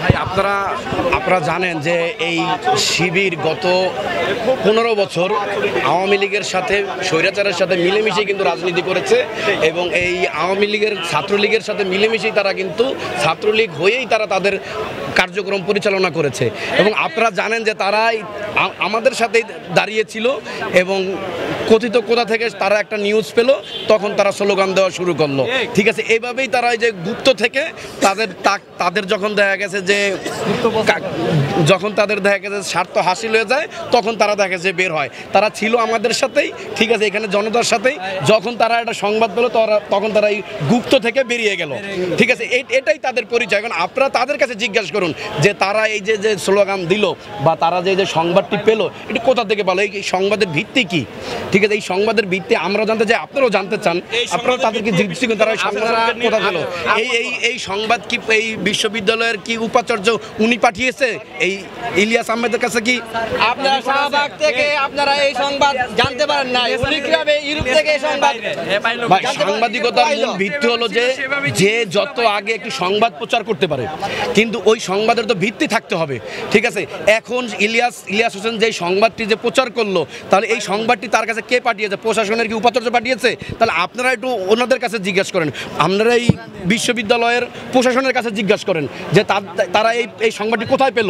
ভাই আপনারা জানেন যে এই শিবির গত 15 বছর আওয়ামী লীগের সাথে স্বৈরাচারের সাথে মিলেমিশে কিন্তু রাজনীতি করেছে এবং এই আওয়ামী লীগের ছাত্রলীগের সাথে মিলেমিশেই তারা কিন্তু ছাত্রলীগ হয়েই তারা তাদের কার্যক্রম পরিচালনা করেছে এবং আপনারা জানেন যে তারাই আমাদের সাথেই দাঁড়িয়েছিল এবং কথিত কোথা থেকে তারা একটা নিউজ পেল তখন তারা স্লোগান দেওয়া শুরু করলো। ঠিক আছে, এইভাবেই তারা এই যে গুপ্ত থেকে তাদের যখন দেখা গেছে যে স্বার্থ হাসিল হয়ে যায় তখন তারা দেখা গেছে বের হয়। তারা ছিল আমাদের সাথেই, ঠিক আছে, এখানে জনতার সাথেই। যখন তারা একটা সংবাদ পেল তখন তারা এই গুপ্ত থেকে বেরিয়ে গেল। ঠিক আছে, এটাই তাদের পরিচয়। এখন আপনারা তাদের কাছে জিজ্ঞাসা করুন যে তারা এই যে স্লোগান দিল বা তারা যে সংবাদটি পেল এটা কোথা থেকে পেল, এই সংবাদের ভিত্তি কি? ঠিক আছে, এই সংবাদের ভিত্তি আমরা জানতে চাই, আপনারাও জানতে চান, আপনারা তাদেরকে জিজ্ঞেস করুন তারা কোথা পেল। এই সংবাদ কি এই বিশ্ববিদ্যালয়ের কি উপাচার্য উনি পাঠিয়েছে এই ইলিয়াস আহমেদের কাছে? কি আপনারা শাহবাগ থেকে আপনারা এই সংবাদ জানতে পারেন না? উনি কিভাবে ইউরোপ থেকে এই সংবাদ? সাংবাদিকতার মূল ভিত্তি হলো যে যত আগে একটি সংবাদ প্রচার করতে পারে, কিন্তু ওই সংবাদের তো ভিত্তি থাকতে হবে। ঠিক আছে, এখন ইলিয়াস হোসেন যে সংবাদটি যে প্রচার করলো, তাহলে এই সংবাদটি তার কাছে কে পাঠিয়েছে? প্রশাসনের কি উপাচার্য পাঠিয়েছে? তাহলে আপনারা একটু ওনাদের কাছে জিজ্ঞাসা করেন, আপনারা এই বিশ্ববিদ্যালয়ের প্রশাসনের কাছে জিজ্ঞাসা করেন যে তারা এই সংবাদটি কোথায় পেল।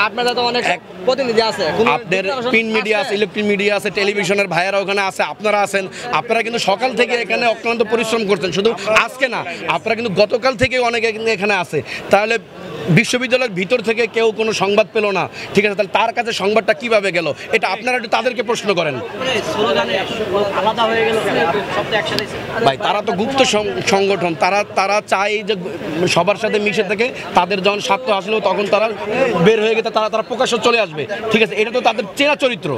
আপনারা তো অনেক প্রতিনিধি আছে, আপনাদের প্রিন্ট মিডিয়া আছে, ইলেকট্রিক মিডিয়া আছে, টেলিভিশনের ভাইয়েরা ওখানে আছে, আপনারা আছেন। আপনারা কিন্তু সকাল থেকে এখানে অক্লান্ত পরিশ্রম করছেন, শুধু আজকে না, আপনারা কিন্তু গতকাল থেকে অনেকে এখানে আছে। তাহলে বিশ্ববিদ্যালয়ের ভিতর থেকে কেউ কোনো সংবাদ পেল না, ঠিক আছে, তাহলে তার কাছে সংবাদটা কিভাবে গেল? এটা আপনারা একটু তাদেরকে প্রশ্ন করেন। ভাই তারা তো গুপ্ত সংগঠন, তারা চায় যে সবার সাথে মিশে থেকে তাদের যখন স্বার্থ আসলো তখন তারা বের হয়ে গেছে, তারা প্রকাশ্য চলে আসবে। ঠিক আছে, এটা তো তাদের চেনা চরিত্র।